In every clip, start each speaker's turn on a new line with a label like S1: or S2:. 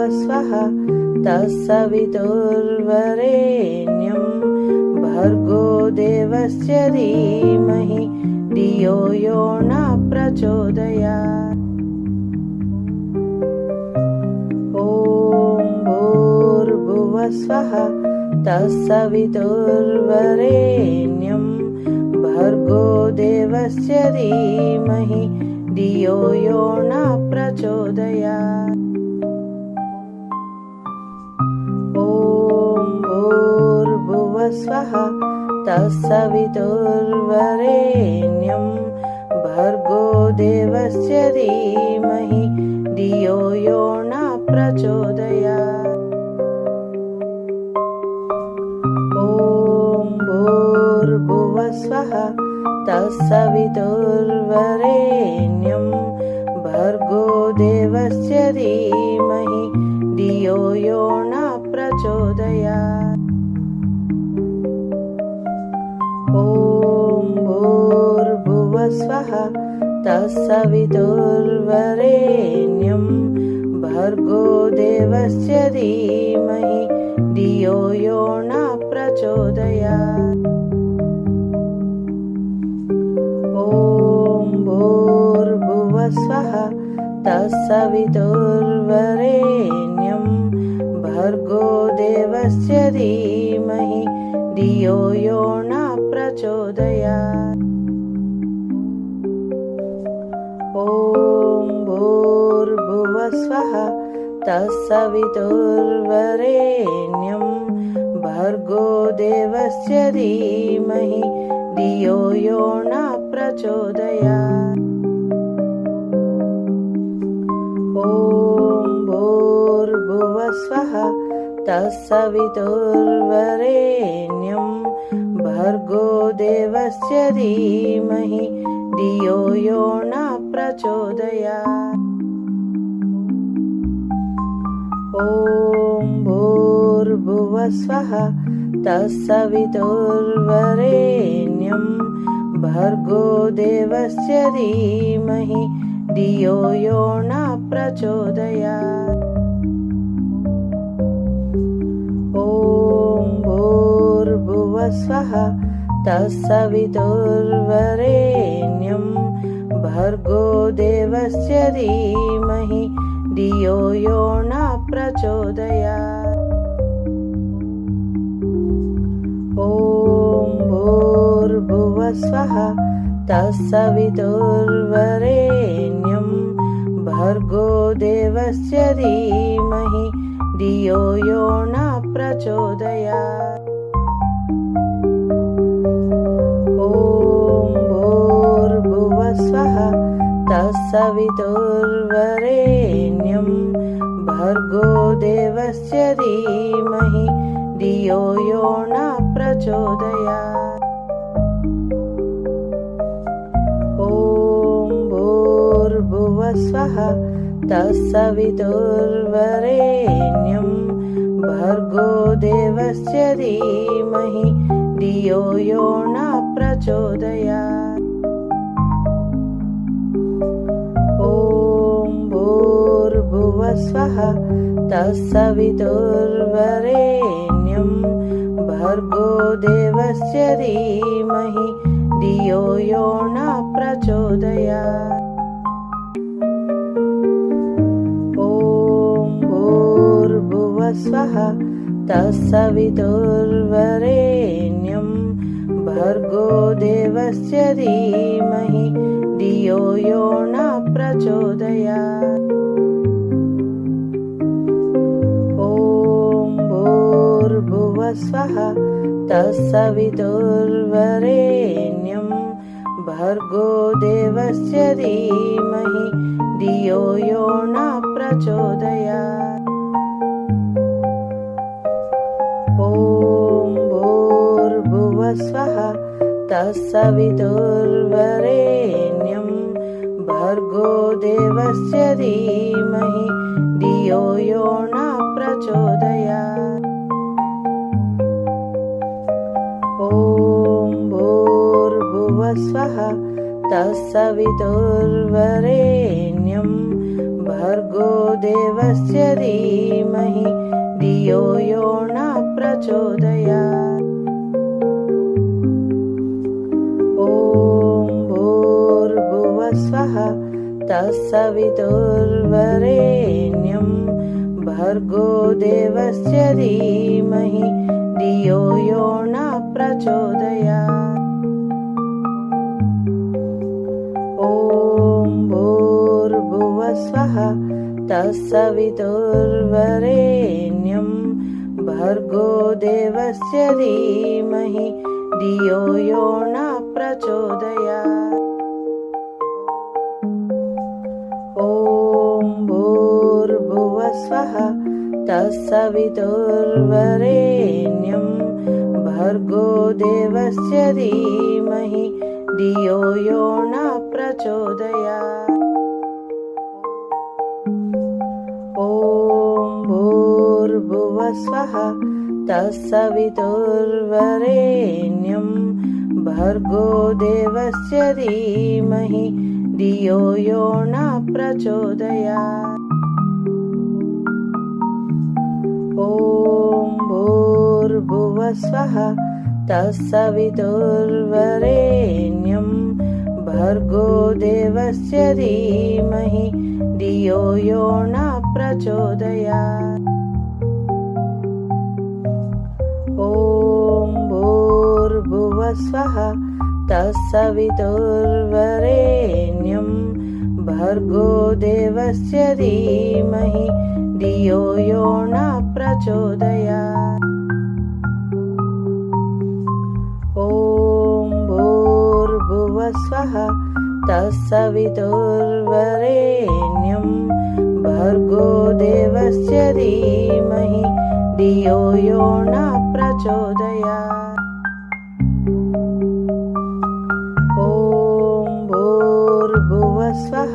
S1: भूर्भुवस्वः तत्सवितुर्वरेण्यं भर्गो देवस्य धीमहि धियो यो न प्रचोदयात्। ॐ भूर्भुवस्वः तत्सवितुर्वरेण्यं भर्गो देवस्य धीमहि धियो यो न प्रचोदयात्। ॐ भूर्भुवस्वः तत्सवितुर्वरेण्यं भर्गो देवस्य धीमहि धियो यो न प्रचोदयात्। ॐ भूर्भुवस्वः तत्सवितुर्वरेण्यं भर्गो देवस्य धीमहि धियो यो न प्रचोदयात्। ॐ भूर्भुवस्वः तत्सवितुर्वरेण्यं भर्गो देवस्य धीमहि धियो यो न प्रचोदयात्। ॐ भूर्भुवस्वः तत्सवितुर्वरेण्यं भर्गो देवस्य धीमहि धियो यो न प्रचोदयात्। ॐ भूर्भुवस्वः तत्सवितुर्वरेण्यं भर्गो देवस्य धीमहि धियो यो न प्रचोदयात्। ॐ भूर्भुवस्वः तत्सवितुर्वरेण्यं भर्गो देवस्य धीमहि धियो यो न प्रचोदयात्। ॐ भूर्भुवस्वः तत्सवितुर्वरेण्यं भर्गो देवस्य धीमहि धियो यो न प्रचोदयात्। ॐ भूर्भुवस्वः तत्सवितुर्वरेण्यं भर्गो देवस्य धीमहि धियो यो न प्रचोदयात्। ॐ भूर्भुवस्वः तत्सवितुर्वरेण्यं भर्गो देवस्य धीमहि धियो यो न प्रचोदयात्। ॐ भूर्भुवस्वः तत्सवितुर्वरेण्यं भर्गो देवस्य धीमहि धियो यो न प्रचोदयात्। ॐ भूर्भुवस्वः तत्सवितुर्वरेण्यं भर्गो देवस्य धीमहि धियो यो न प्रचोदयात्। ॐ भूर्भुवस्वः तत्सवितुर्वरेण्यं भर्गो देवस्य धीमहि धियो यो न प्रचोदयात्। ॐ भूर्भुवस्वः तत्सवितुर्वरेण्यं भर्गो देवस्य धीमहि धियो यो न प्रचोदयात्। ॐ भूर्भुवस्वः तत्सवितुर्वरेण्यं भर्गो देवस्य धीमहि धियो यो न प्रचोदयात्। ॐ भूर्भुवस्वः तत्सवितुर्वरेण्यं भर्गो देवस्य धीमहि धियो यो न प्रचोदयात्। ॐ भूर्भुवस्वः तत्सवितुर्वरेण्यं भर्गो देवस्य धीमहि धियो यो न प्रचोदयात्। ॐ भूर्भुवः स्वः तत्सवितुर्वरेण्यं भर्गो देवस्य धीमहि धियो यो न प्रचोदयात्। ॐ भूर्भुवः स्वः तत्सवितुर्वरेण्यं भर्गो देवस्य धीमहि धियो यो न प्रचोदयात्। ॐ भूर्भुवः स्वः तत्सवितुर्वरेण्यं भर्गो देवस्य धीमहि धियो यो न प्रचोदयात्। ॐ भूर्भुवः स्वः तत्सवितुर्वरेण्यं भर्गो देवस्य धीमहि धियो यो न प्रचोदयात्। ॐ भूर्भुवः स्वः तत्सवितुर्वरेण्यं भर्गो देवस्य धीमहि धियो यो न प्रचोदयात्। ॐ भूर्भुवः स्वः तत्सवितुर्वरेण्यं भर्गो देवस्य धीमहि धियो यो न प्रचोदयात्। ॐ भूर्भुवः स्वः तत्सवितुर्वरेण्यं भर्गो देवस्य धीमहि धियो यो न प्रचोदयात्। ॐ भूर्भुवः स्वः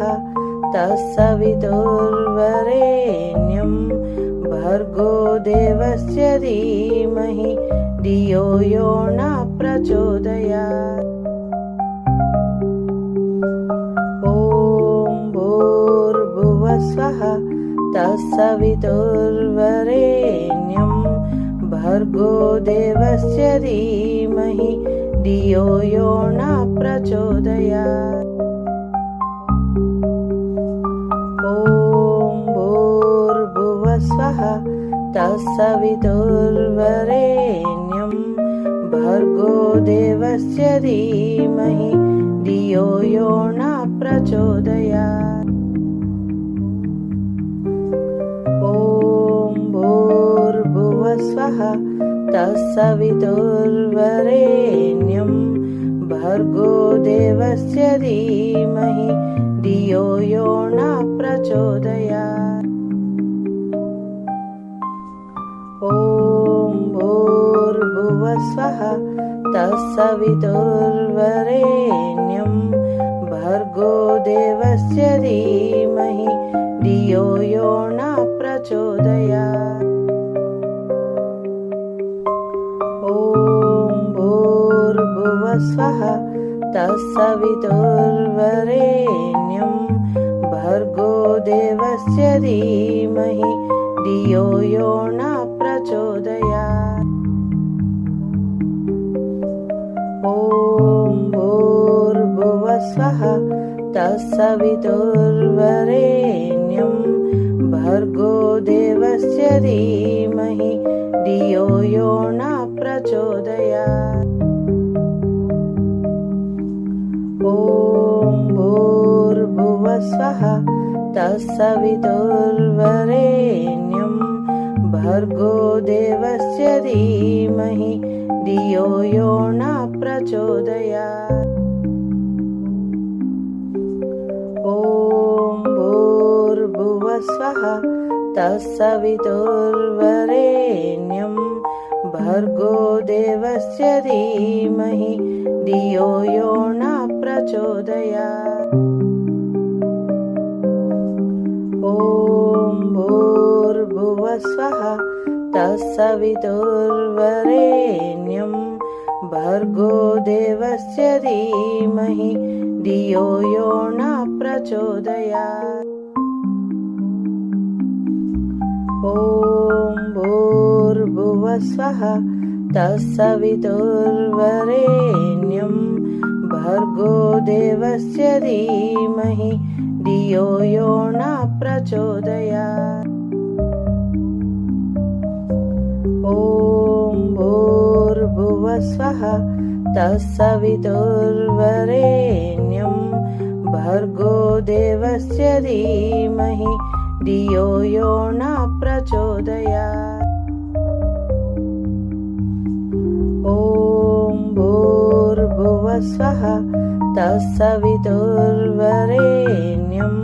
S1: तत्सवितुर्वरेण्यं भर्गो देवस्य धीमहि धियो यो न प्रचोदयात्। ॐ भूर्भुवः स्वः तत्सवितुर्वरेण्यं भर्गो देवस्य धीमहि धियो यो न प्रचोदयात्। ॐ भूर्भुवः स्वः तत्सवितुर्वरेण्यं भर्गो देवस्य धीमहि धियो यो न प्रचोदयात्। ॐ भूर्भुवः स्वः तत्सवितुर्वरेण्यं भर्गो देवस्य धीमहि धियो यो न प्रचोदयात्। ॐ भूर्भुवः स्वः तत्सवितुर्वरेण्यं भर्गो देवस्य धीमहि धियो यो न प्रचोदयात्। ॐ भूर्भुवः स्वः तत्सवितुर्वरेण्यं भर्गो देवस्य धीमहि धियो यो न प्रचोदयात्। ॐ भूर्भुवः स्वः तत्सवितुर्वरेण्यं भर्गो देवस्य धीमहि धियो यो न प्रचोदयात्। ॐ भूर्भुवः स्वः तत्सवितुर्वरेण्यं भर्गो देवस्य धीमहि धियो यो न प्रचोदयात्। ॐ भूर्भुवः स्वः तत्सवितुर्वरेण्यं भर्गो देवस्य धीमहि धियो यो न प्रचोदयात्। ॐ भूर्भुवः स्वः तत्सवितुर्वरेण्यं भर्गो देवस्य धीमहि धियो यो न प्रचोदयात्। ॐ भूर्भुवस्वः तत्सवितुर्वरेण्यं भर्गो देवस्य धीमहि धियो यो न प्रचोदयात्। ॐ भूर्भुवस्वः तत्सवितुर्वरेण्यं भर्गो देवस्य धीमहि धियो यो न प्रचोदयात्। ॐ भूर्भुवस्वः तत्सवितुर्वरेण्यं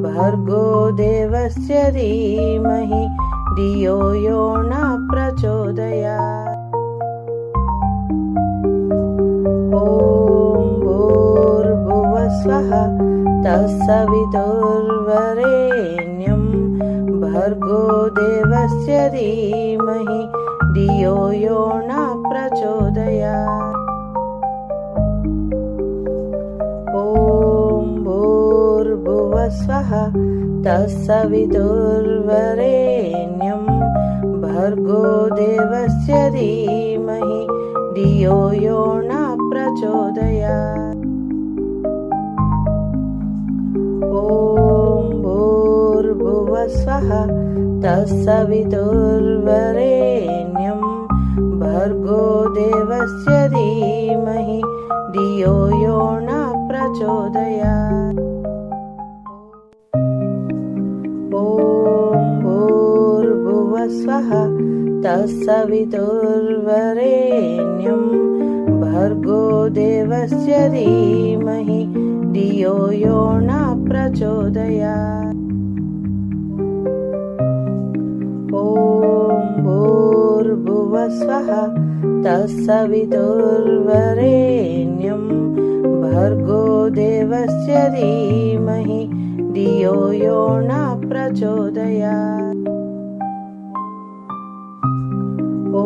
S1: भर्गो देवस्य धीमहि धियो यो न प्रचोदयात्। ॐ भूर्भुवस्वः तत्सवितुर्वरेण्यं भर्गो देवस्य धीमहि धियो यो न प्रचोदयात्। ॐ भूर्भुवस्वः तत्सवितुर्वरेण्यं भर्गो देवस्य धीमहि धियो यो न प्रचोदयात्। ॐ भूर्भुवस्वः तत्सवितुर्वरेण्यं भर्गो देवस्य धीमहि धियो यो न प्रचोदयात्। ॐ भूर्भुवस्वः तत्सवितुर्वरेण्यं भर्गो देवस्य धीमहि धियो यो न प्रचोदयात्। ॐ भूर्भुवस्वः तत्सवितुर्वरेण्यं भर्गो देवस्य धीमहि धियो यो न प्रचोदयात्। ॐ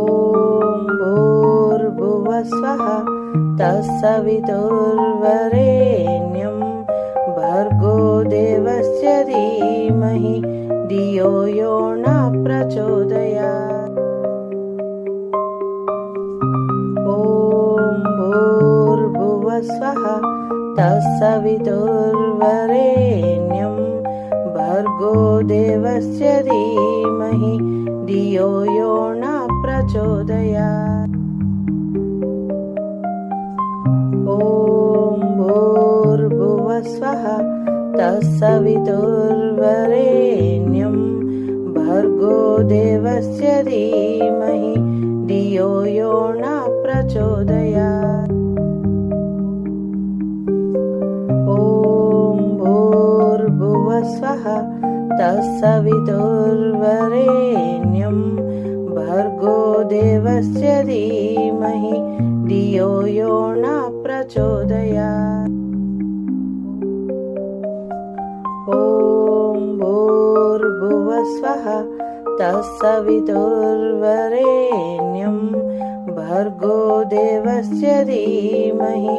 S1: भूर्भुवस्वः तत्सवितुर्वरेण्यं भर्गो देवस्य धीमहि धियो यो न प्रचोदयात्। ॐ भूर्भुवस्वः तत्सवितुर्वरेण्यं भर्गो देवस्य धीमहि धियो यो न प्रचोदयात्। ॐ भूर्भुवस्वः तत्सवितुर्वरेण्यं भर्गो देवस्य धीमहि धियो यो न प्रचोदयात्। ॐ भूर्भुवस्वः तत्सवितुर्वरेण्यं भर्गो देवस्य धीमहि धियो यो न प्रचोदयात्। ॐ भूर्भुवस्वः तत्सवितुर्वरेण्यं भर्गो देवस्य धीमहि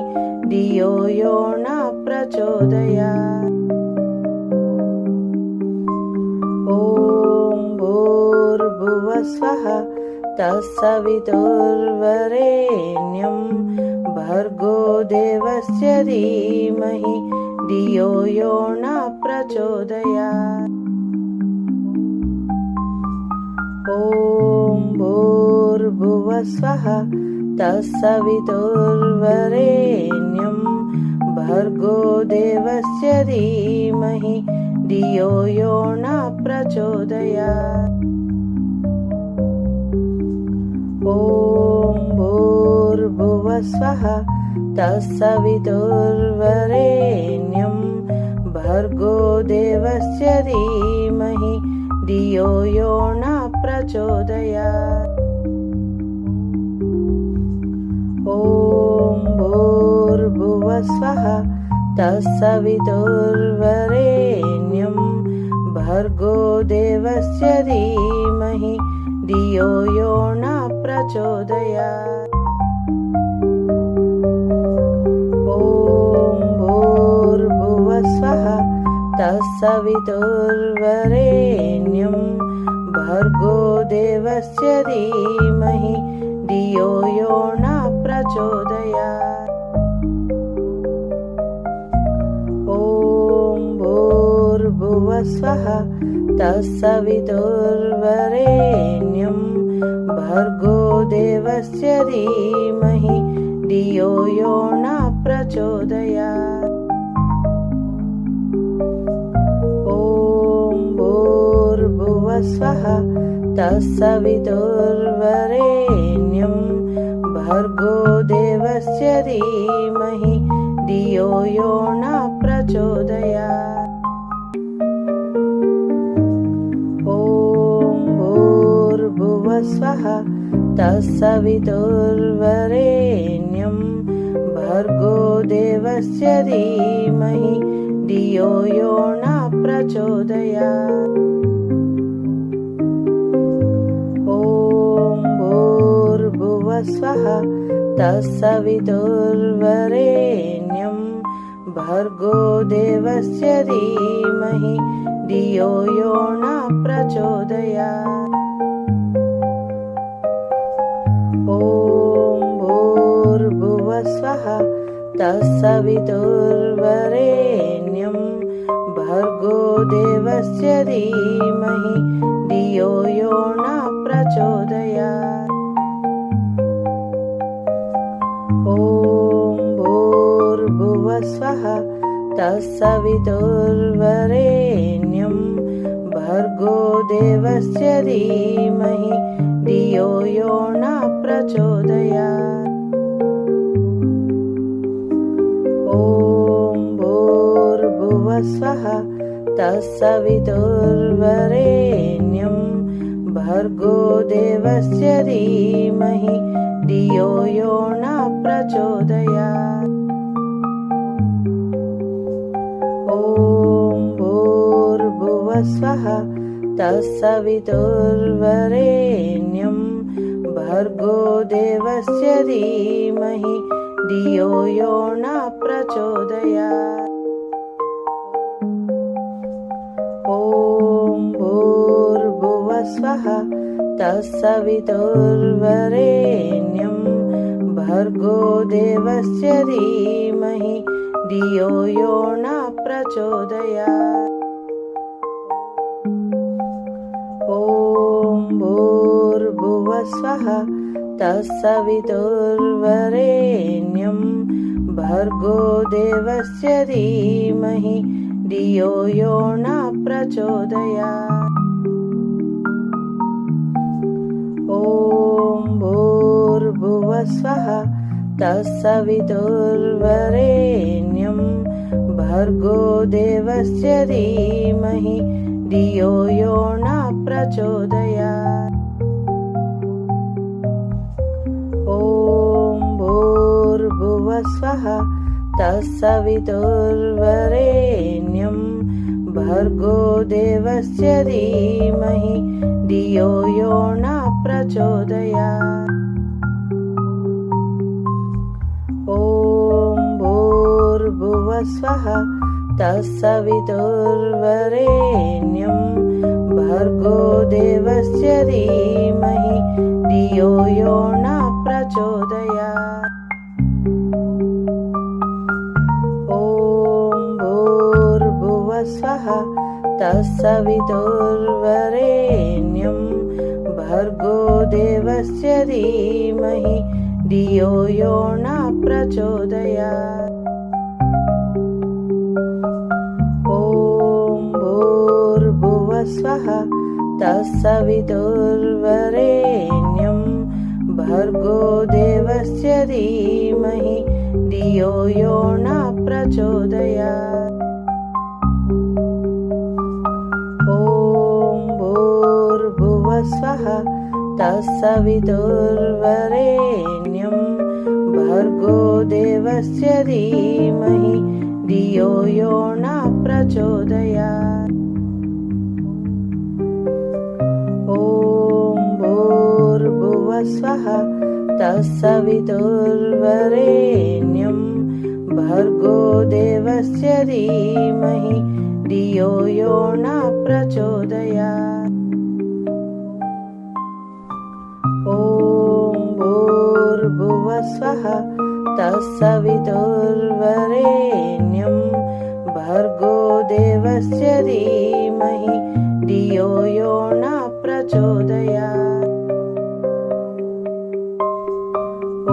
S1: धियो यो न प्रचोदयात्। ॐ भूर्भुवस्वः तत्सवितुर्वरेण्यं भर्गो देवस्य धीमहि धियो यो न प्रचोदयात्। ॐ भूर्भुवस्वः तत्सवितुर्वरेण्यं भर्गो देवस्य धीमहि धियो यो न प्रचोदयात्। ॐ भूर्भुवस्वः तत्सवितुर्वरेण्यं भर्गो देवस्य धीमहि धियो यो न प्रचोदयात्। ॐ भूर्भुवस्वः तत्सवितुर्वरेण्यं भर्गो देवस्य धीमहि धियो यो न प्रचोदयात्। ॐ भूर्भुवस्वः तत्सवितुर्वरेण्यं भर्गो देवस्य धीमहि धियो यो न प्रचोदयात्। ॐ भूर्भुवस्वः तत्सवितुर्वरेण्यं भर्गो देवस्य धीमहि धियो यो न प्रचोदयात्। ॐ भूर्भुवस्वः तत्सवितुर्वरेण्यं भर्गो देवस्य धीमहि धियो यो न प्रचोदयात्। ॐ भूर्भुवस्वः तत्सवितुर्वरेण्यं भर्गो देवस्य धीमहि धियो यो न प्रचोदयात्। ॐ भूर्भुवस्वः तत्सवितुर्वरेण्यं भर्गो देवस्य धीमहि धियो यो न प्रचोदयात्। ॐ भूर्भुवस्वः तत्सवितुर्वरेण्यं भर्गो देवस्य धीमहि धियो यो न प्रचोदयात्। ॐ भूर्भुवस्वः तत्सवितुर्वरेण्यं भर्गो देवस्य धीमहि धियो यो न प्रचोदयात्। ॐ भूर्भुवस्वः तत्सवितुर्वरेण्यं भर्गो देवस्य धीमहि धियो यो न प्रचोदयात्। ॐ भूर्भुवस्वः तत्सवितुर्वरेण्यं भर्गो देवस्य धीमहि धियो यो न प्रचोदयात्। ॐ भूर्भुवस्वः तत्सवितुर्वरेण्यं भर्गो देवस्य धीमहि धियो यो न प्रचोदयात्। ॐ भूर्भुवस्वः तत्सवितुर्वरेण्यं भर्गो देवस्य धीमहि धियो यो न प्रचोदयात्। ॐ भूर्भुवस्वः तत्सवितुर्वरेण्यं भर्गो देवस्य धीमहि धियो यो न प्रचोदयात्। ॐ भूर्भुवस्वः तत्सवितुर्वरेण्यं भर्गो देवस्य धीमहि धियो यो न प्रचोदयात्। ॐ भूर्भुवस्वः तत्सवितुर्वरेण्यं भर्गो देवस्य धीमहि धियो यो न प्रचोदयात्। ॐ भूर्भुवस्वः तत्सवितुर्वरेण्यं भर्गो देवस्य धीमहि धियो यो न प्रचोदयात्। ॐ भूर्भुवस्वः तत्सवितुर्वरेण्यं भर्गो देवस्य धीमहि धियो यो न प्रचोदयात्। ॐ भूर्भुवस्वः तत्सवितुर्वरेण्यं भर्गो देवस्य धीमहि धियो यो न प्रचोदयात्। ॐ भूर्भुवस्वः तत्सवितुर्वरेण्यं भर्गो देवस्य धीमहि धियो यो न प्रचोदयात्। स्वः तत्सवितुर्वरेण्यं भर्गो देवस्य धीमहि धियो यो न प्रचोदयात्। ॐ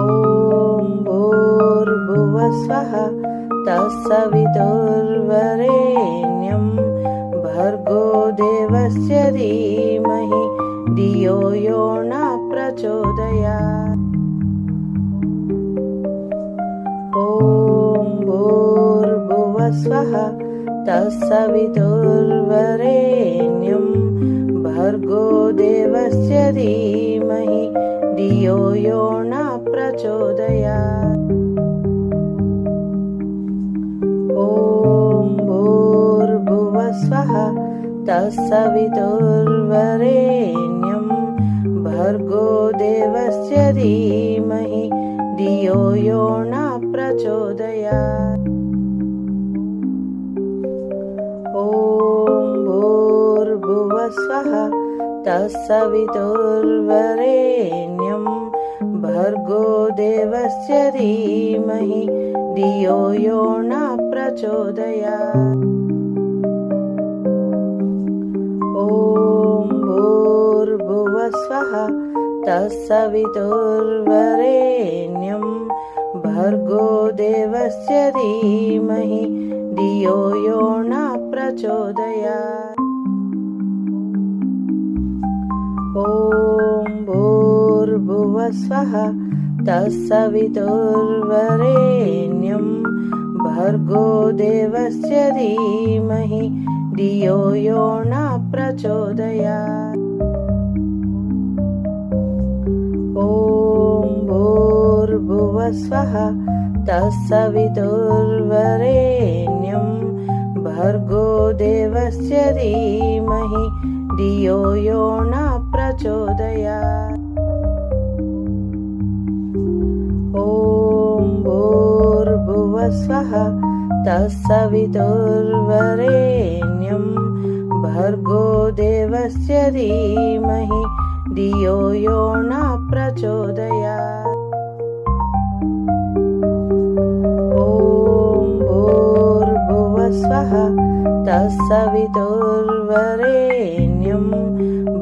S1: भूर्भुवः स्वः तत्सवितुर्वरेण्यं भर्गो देवस्य धीमहि धियो यो न प्रचोदयात्। ॐ भूर्भुवः स्वः तत्सवितुर्वरेण्यं भर्गो देवस्य धीमहि धियो यो न प्रचोदयात्। ॐ भूर्भुवः स्वः तत्सवितुर्वरेण्यं भर्गो देवस्य धीमहि धियो यो न प्रचोदयात्। ॐ भूर्भुवः स्वः तत्सवितुर्वरेण्यं भर्गो देवस्य धीमहि धियो यो न प्रचोदयात्। ॐ भूर्भुवः स्वः तत्सवितुर्वरेण्यं भर्गो देवस्य धीमहि धियो यो न प्रचोदयात्। ॐ भूर्भुवः स्वः तत्सवितुर्वरेण्यं भर्गो देवस्य धीमहि धियो यो न प्रचोदयात्। ॐ भूर्भुवः स्वः तत्सवितुर्वरेण्यं भर्गो देवस्य धीमहि धियो यो न प्रचोदयात्। ॐ भूर्भुवः स्वः तत्सवितुर्वरेण्यं भर्गो देवस्य धीमहि धियो यो न प्रचोदयात्। ॐ भूर्भुवः स्वः तत्सवितुर्वरेण्यं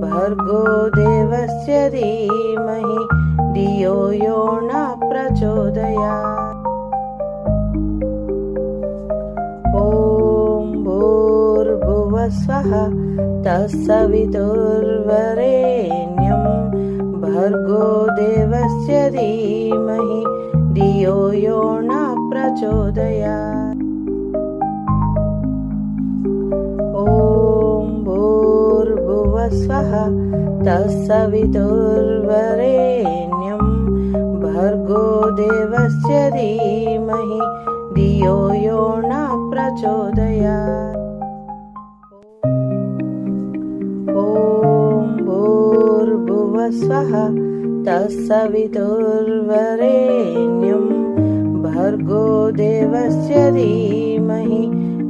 S1: भर्गो देवस्य धीमहि धियो यो न प्रचोदयात्। ॐ भूर्भुवः स्वः तत्सवितुर्वरेण्यं भर्गो देवस्य धीमहि धियो यो न प्रचोदयात्। ॐ भूर्भुवः स्वः तत्सवितुर्वरेण्यं भर्गो देवस्य धीमहि धियो यो न प्रचोदयात्। ॐ भूर्भुवः स्वः तत्सवितुर्वरेण्यं भर्गो देवस्य धीमहि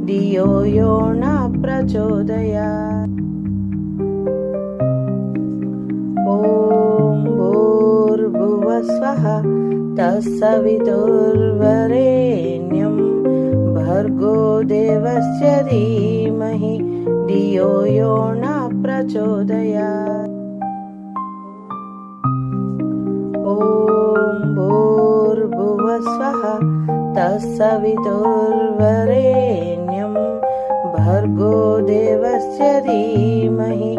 S1: धियो यो न प्रचोदयात्। ॐ भूर्भुवः स्वः तत्सवितुर्वरेण्यं भर्गो देवस्य धीमहि धियो यो न प्रचोदयात्। ॐ भूर्भुवः स्वः तत्सवितुर्वरेण्यं भर्गो देवस्य धीमहि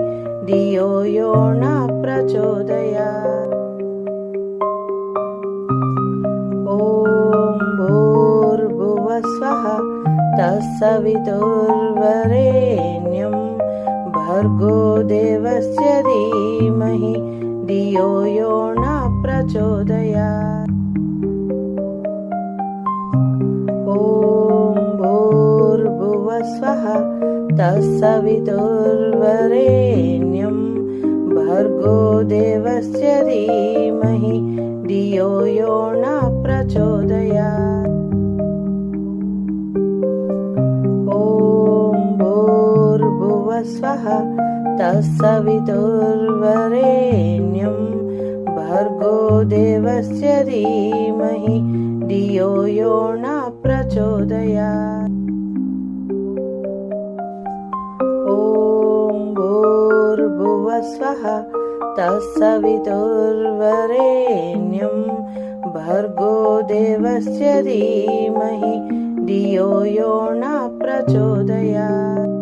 S1: धियो यो न प्रचोदयात्। ॐ भूर्भुवः स्वः तत्सवितुर्वरेण्यं भर्गो देवस्य धीमहि धियो यो न प्रचोदयात्। ॐ भूर्भुवः स्वः तत्सवितुर्वरेण्यं भर्गो देवस्य धीमहि धियो यो न प्रचोदयात्। ॐ भूर्भुवः स्वः तत्सवितुर्वरेण्यं भर्गो देवस्य धीमहि धियो यो न प्रचोदयात्। ॐ भूर्भुवः स्वः तत्सवितुर्वरेण्यं भर्गो देवस्य धीमहि धियो यो न प्रचोदयात्।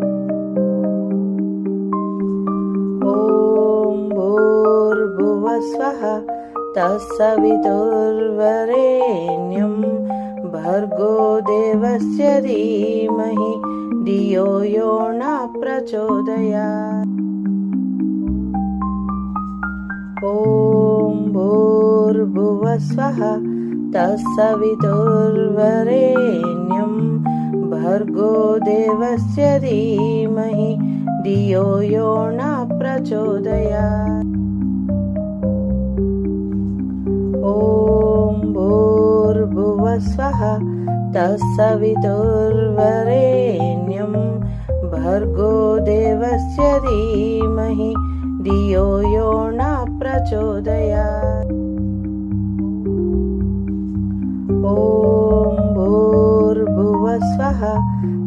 S1: ॐ भूर्भुवः स्वः तत्सवितुर्वरेण्यं भर्गो देवस्य धीमहि धियो यो न प्रचोदयात्। ॐ भूर्भुवः स्वः तत्सवितुर्वरेण्यं भर्गो देवस्य धीमहि धियो यो न प्रचोदयात्। ॐ भूर्भुवः स्वः तत्सवितुर्वरेण्यं भर्गो देवस्य धीमहि धियो यो न प्रचोदयात्। ॐ भूर्भुवः स्वः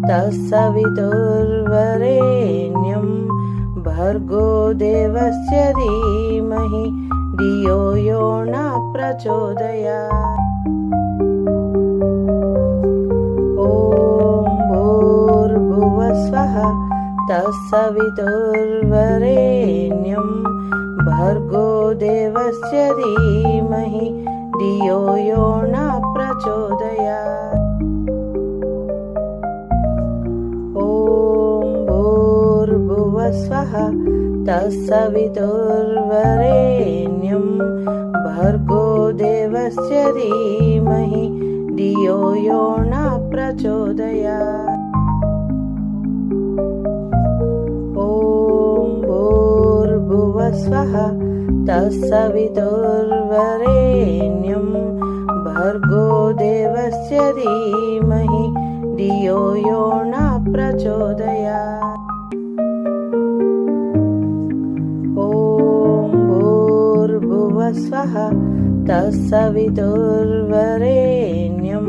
S1: तत्सवितुर्वरेण्यं भर्गो देवस्य धीमहि धियो यो न प्रचोदयात्। ॐ भूर्भुवः स्वः तत्सवितुर्वरेण्यं भर्गो देवस्य धीमहि धियो यो न प्रचोदयात्। ॐ भूर्भुवः स्वः तत्सवितुर्वरेण्यं भर्गो देवस्य धीमहि धियो यो न प्रचोदयात्। ॐ भूर्भुवः स्वः तत्सवितुर्वरेण्यं भर्गो देवस्य धीमहि धियो यो न प्रचोदयात्। ॐ भूर्भुवः स्वः तत्सवितुर्वरेण्यं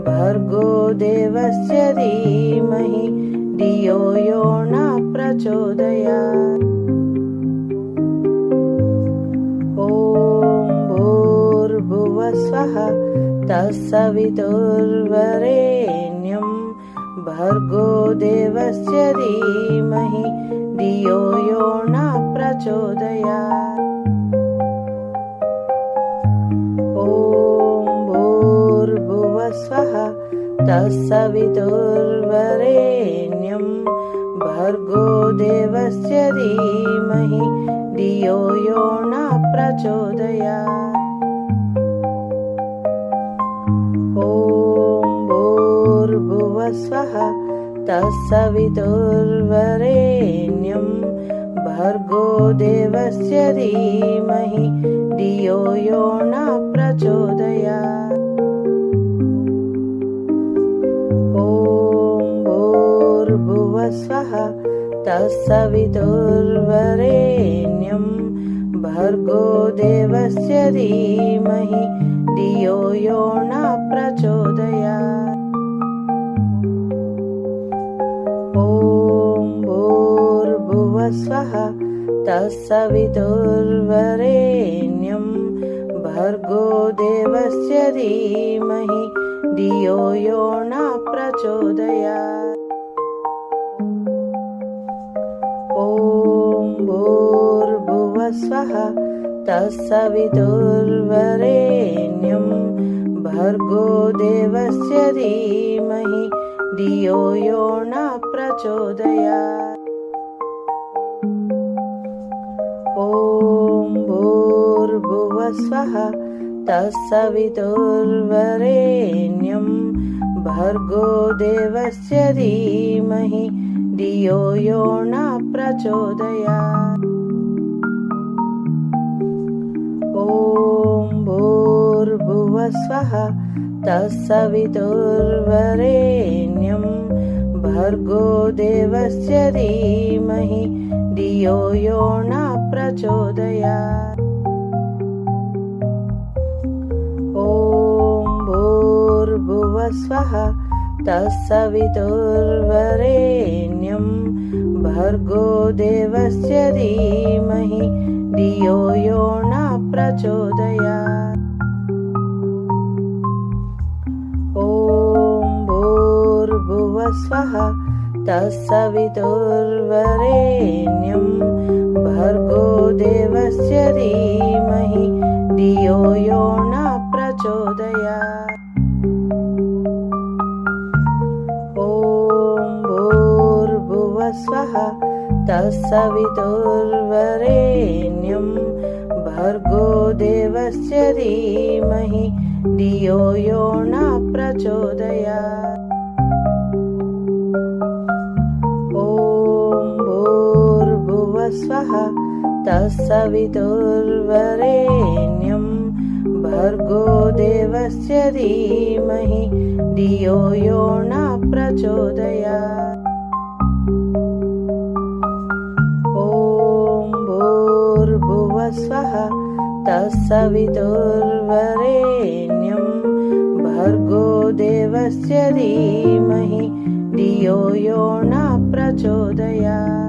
S1: भर्गो देवस्य धीमहि धियो यो न प्रचोदयात्। ॐ भूर्भुवः स्वः तत्सवितुर्वरेण्यं भर्गो देवस्य धीमहि धियो यो न प्रचोदयात्। ॐ भूर्भुवः स्वः तत्सवितुर्वरेण्यं भर्गो देवस्य धीमहि धियो यो न प्रचोदयात्। ॐ भूर्भुवः स्वः तत्सवितुर्वरेण्यं भर्गो देवस्य धीमहि धियो यो न प्रचोदयात्। ॐ भूर्भुवः स्वः तत्सवितुर्वरेण्यं भर्गो देवस्य धीमहि धियो यो न प्रचोदयात्। ॐ भूर्भुवः स्वः तत्सवितुर्वरेण्यं भर्गो देवस्य धीमहि धियो यो न प्रचोदयात्। ॐ भूर्भुवः स्वः तत्सवितुर्वरेण्यं भर्गो देवस्य धीमहि धियो यो न प्रचोदयात्। ॐ भूर्भुवः स्वः तत्सवितुर्वरेण्यं भर्गो देवस्य धीमहि धियो यो न प्रचोदयात्। ॐ भूर्भुवः स्वः तत्सवितुर्वरेण्यं भर्गो देवस्य धीमहि धियो यो न प्रचोदयात्। ॐ भूर्भुवस्वः तत्सवितुर्वरेण्यं भर्गो देवस्य धीमहि धियो यो न प्रचोदयात्। ॐ भूर्भुवस्वः तत्सवितुर्वरेण्यं भर्गो देवस्य धीमहि धियो यो न प्रचोदयात्। ॐ भूर्भुवस्वः तत्सवितुर्वरेण्यं भर्गो देवस्य धीमहि धियो यो न प्रचोदयात्। ॐ भूर्भुवस्वः तत्सवितुर्वरेण्यं भर्गो देवस्य धीमहि धियो यो न प्रचोदयात्। ॐ भूर्भुवस्वः तत्सवितुर्वरेण्यं भर्गो देवस्य धीमहि धियो यो न प्रचोदयात्।